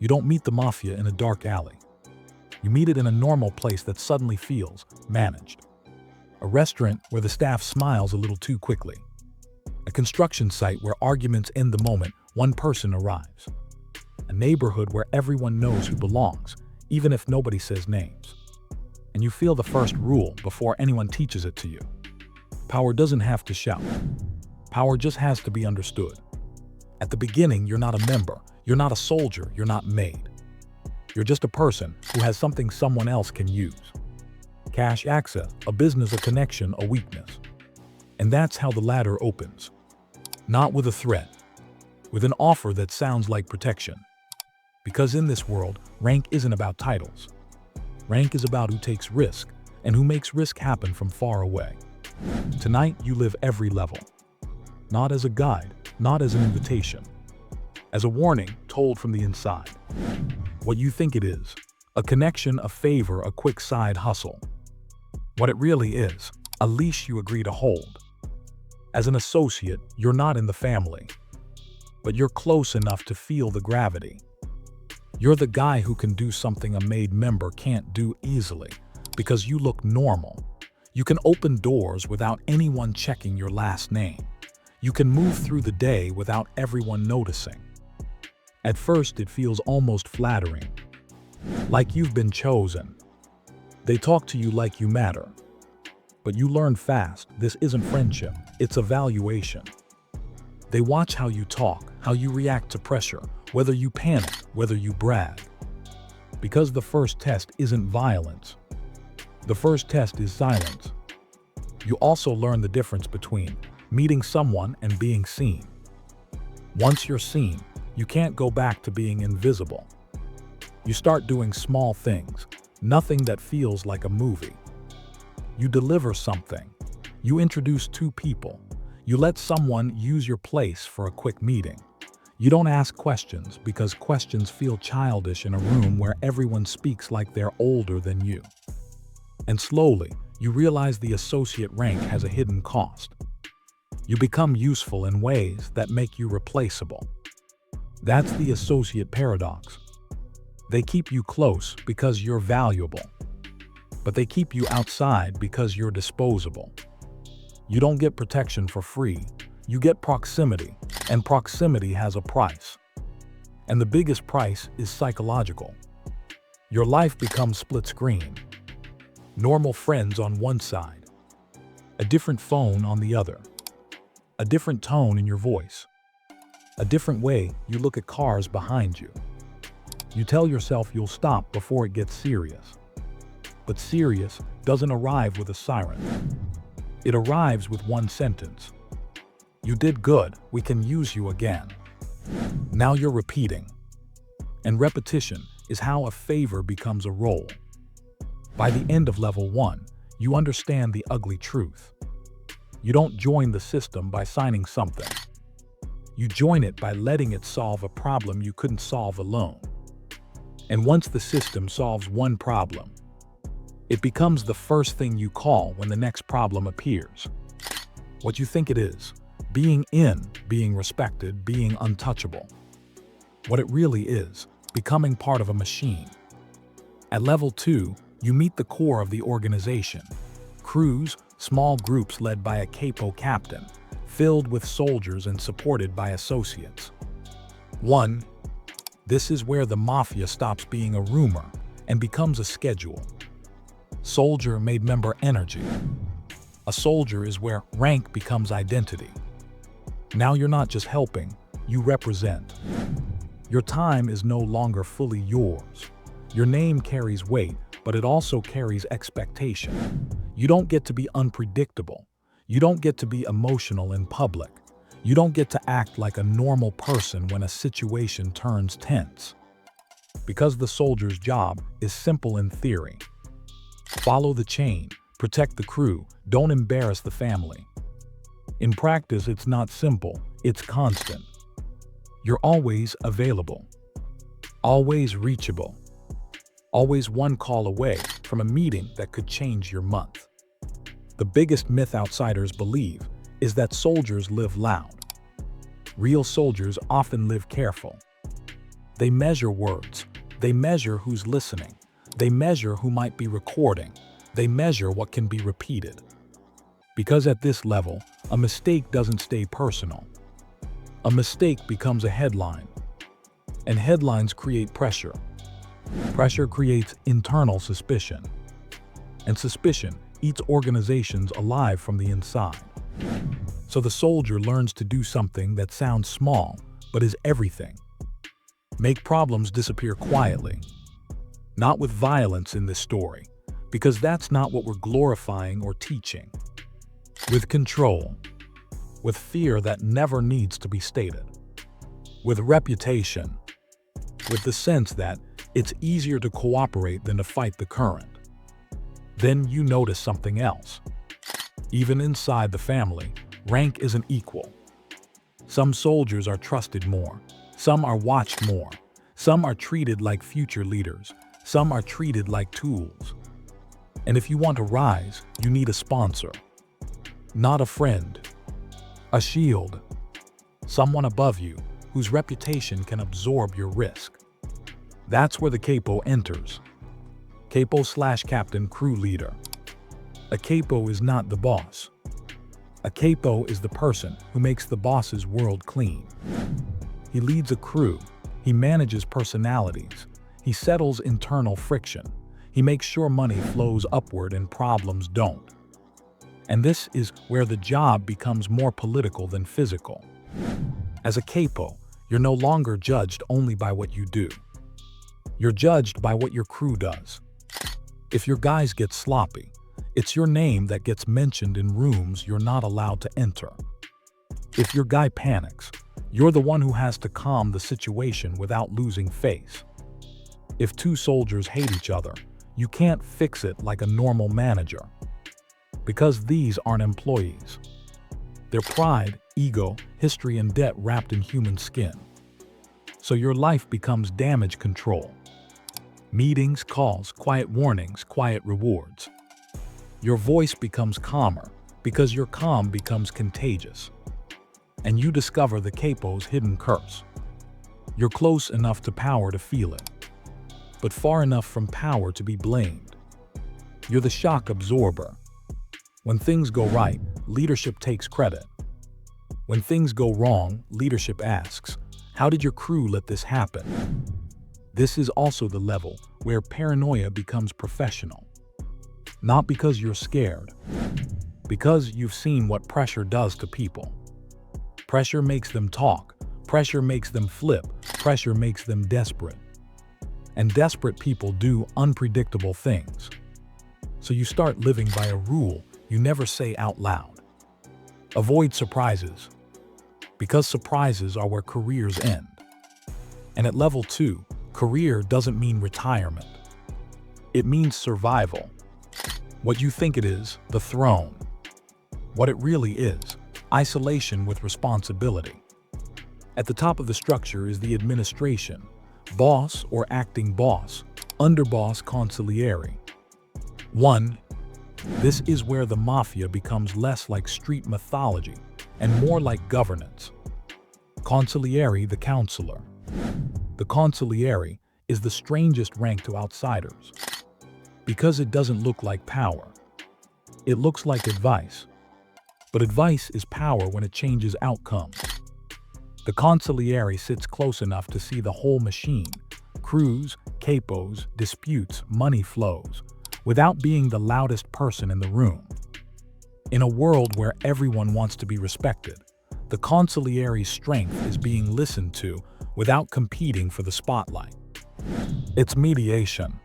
You don't meet the Mafia in a dark alley. You meet it in a normal place that suddenly feels managed. A restaurant where the staff smiles a little too quickly. A construction site where arguments end the moment one person arrives. A neighborhood where everyone knows who belongs, even if nobody says names. And you feel the first rule before anyone teaches it to you. Power doesn't have to shout. Power just has to be understood. At the beginning, you're not a member, you're not a soldier, you're not made. You're just a person who has something someone else can use. Cash, access, a business, a connection, a weakness. And that's how the ladder opens. Not with a threat, with an offer that sounds like protection. Because in this world, rank isn't about titles. Rank is about who takes risk and who makes risk happen from far away. Tonight, you live every level. Not as a guide, not as an invitation. As a warning told from the inside. What you think it is, a connection, a favor, a quick side hustle. What it really is, a leash you agree to hold. As an associate, you're not in the family, but you're close enough to feel the gravity. You're the guy who can do something a made member can't do easily because you look normal. You can open doors without anyone checking your last name. You can move through the day without everyone noticing. At first, it feels almost flattering, like you've been chosen. They talk to you like you matter. But you learn fast, this isn't friendship, it's evaluation. They watch how you talk, how you react to pressure, whether you panic, whether you brag. Because the first test isn't violence. The first test is silence. You also learn the difference between meeting someone and being seen. Once you're seen, you can't go back to being invisible. You start doing small things, nothing that feels like a movie. You deliver something. You introduce two people. You let someone use your place for a quick meeting. You don't ask questions because questions feel childish in a room where everyone speaks like they're older than you. And slowly, you realize the associate rank has a hidden cost. You become useful in ways that make you replaceable. That's the associate paradox. They keep you close because you're valuable, but they keep you outside because you're disposable. You don't get protection for free. You get proximity, and proximity has a price. And the biggest price is psychological. Your life becomes split screen. Normal friends on one side, a different phone on the other, a different tone in your voice, a different way you look at cars behind you. You tell yourself you'll stop before it gets serious. But serious doesn't arrive with a siren. It arrives with one sentence. You did good, we can use you again. Now you're repeating. And repetition is how a favor becomes a role. By the end of level 1, you understand the ugly truth. You don't join the system by signing something. You join it by letting it solve a problem you couldn't solve alone. And once the system solves one problem, it becomes the first thing you call when the next problem appears. What you think it is, being in, being respected, being untouchable. What it really is, becoming part of a machine. At level 2, you meet the core of the organization. Crews, small groups led by a Capo captain, filled with soldiers and supported by associates. 1. This is where the Mafia stops being a rumor and becomes a schedule. Soldier made member energy. A soldier is where rank becomes identity. Now you're not just helping, you represent. Your time is no longer fully yours. Your name carries weight, but it also carries expectation. You don't get to be unpredictable. You don't get to be emotional in public. You don't get to act like a normal person when a situation turns tense. Because the soldier's job is simple in theory. Follow the chain, protect the crew, don't embarrass the family. In practice, it's not simple, it's constant. You're always available, always reachable, always one call away from a meeting that could change your month. The biggest myth outsiders believe is that soldiers live loud. Real soldiers often live careful. They measure words. They measure who's listening. They measure who might be recording. They measure what can be repeated. Because at this level, a mistake doesn't stay personal. A mistake becomes a headline. And headlines create pressure. Pressure creates internal suspicion. And suspicion eats organizations alive from the inside. So the soldier learns to do something that sounds small, but is everything. Make problems disappear quietly. Not with violence in this story, because that's not what we're glorifying or teaching. With control. With fear that never needs to be stated. With reputation. With the sense that it's easier to cooperate than to fight the current. Then you notice something else. Even inside the family, rank isn't equal. Some soldiers are trusted more. Some are watched more. Some are treated like future leaders. Some are treated like tools. And if you want to rise, you need a sponsor. Not a friend. A shield. Someone above you whose reputation can absorb your risk. That's where the capo enters. Capo/captain crew leader. A capo is not the boss. A capo is the person who makes the boss's world clean. He leads a crew. He manages personalities. He settles internal friction. He makes sure money flows upward and problems don't. And this is where the job becomes more political than physical. As a capo, you're no longer judged only by what you do. You're judged by what your crew does. If your guys get sloppy, it's your name that gets mentioned in rooms you're not allowed to enter. If your guy panics, you're the one who has to calm the situation without losing face. If two soldiers hate each other, you can't fix it like a normal manager. Because these aren't employees. They're pride, ego, history, and debt wrapped in human skin. So your life becomes damage control. Meetings, calls, quiet warnings, quiet rewards. Your voice becomes calmer because your calm becomes contagious. And you discover the capo's hidden curse. You're close enough to power to feel it, but far enough from power to be blamed. You're the shock absorber. When things go right, leadership takes credit. When things go wrong, leadership asks, how did your crew let this happen? This is also the level where paranoia becomes professional. Not because you're scared, because you've seen what pressure does to people. Pressure makes them talk, pressure makes them flip, pressure makes them desperate. And desperate people do unpredictable things. So you start living by a rule you never say out loud. Avoid surprises, because surprises are where careers end. And at level 2, career doesn't mean retirement. It means survival. What you think it is, the throne. What it really is, isolation with responsibility. At the top of the structure is the administration, boss or acting boss, underboss, consigliere. 1. This is where the Mafia becomes less like street mythology and more like governance. Consigliere, the counselor. The consigliere is the strangest rank to outsiders because it doesn't look like power. It looks like advice. But advice is power when it changes outcomes. The consigliere sits close enough to see the whole machine, crews, capos, disputes, money flows, without being the loudest person in the room. In a world where everyone wants to be respected, the consigliere's strength is being listened to without competing for the spotlight. It's mediation.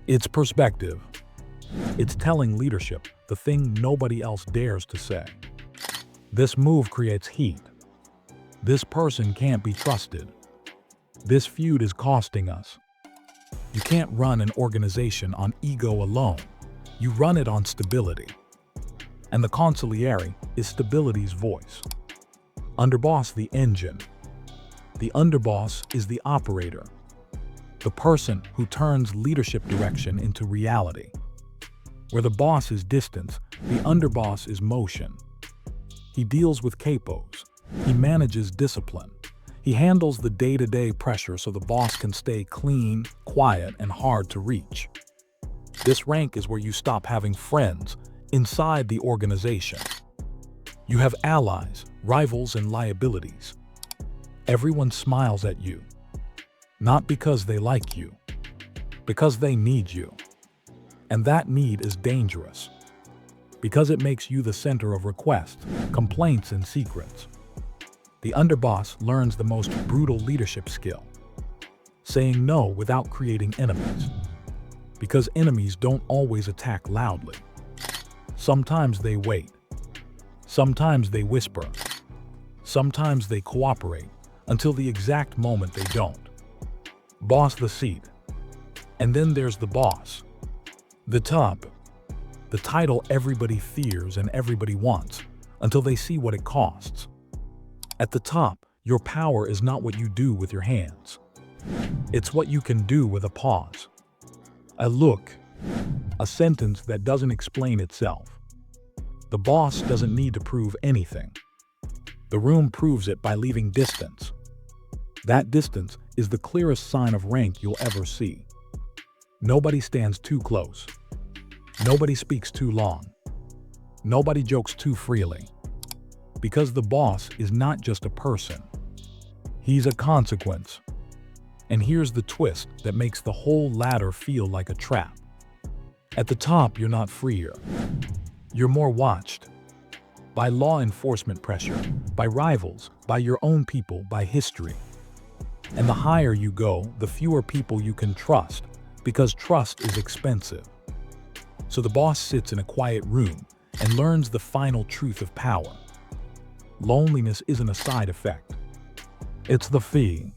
It's perspective. It's telling leadership the thing nobody else dares to say. This move creates heat. This person can't be trusted. This feud is costing us. You can't run an organization on ego alone. You run it on stability. And the consigliere is stability's voice. Underboss, the engine. The underboss is the operator. The person who turns leadership direction into reality. Where the boss is distance, the underboss is motion. He deals with capos. He manages discipline. He handles the day-to-day pressure so the boss can stay clean, quiet, and hard to reach. This rank is where you stop having friends inside the organization. You have allies, rivals, and liabilities. Everyone smiles at you, not because they like you, because they need you. And that need is dangerous, because it makes you the center of requests, complaints, and secrets. The underboss learns the most brutal leadership skill, saying no without creating enemies. Because enemies don't always attack loudly. Sometimes they wait. Sometimes they whisper. Sometimes they cooperate until the exact moment they don't. Boss the seat. And then there's the boss. The top. The title everybody fears and everybody wants until they see what it costs. At the top, your power is not what you do with your hands. It's what you can do with a pause. A look. A sentence that doesn't explain itself. The boss doesn't need to prove anything. The room proves it by leaving distance. That distance is the clearest sign of rank you'll ever see. Nobody stands too close. Nobody speaks too long. Nobody jokes too freely. Because the boss is not just a person. He's a consequence. And here's the twist that makes the whole ladder feel like a trap. At the top, you're not freer. You're more watched. By law enforcement pressure, by rivals, by your own people, by history. And the higher you go, the fewer people you can trust, because trust is expensive. So the boss sits in a quiet room and learns the final truth of power. Loneliness isn't a side effect. It's the fee.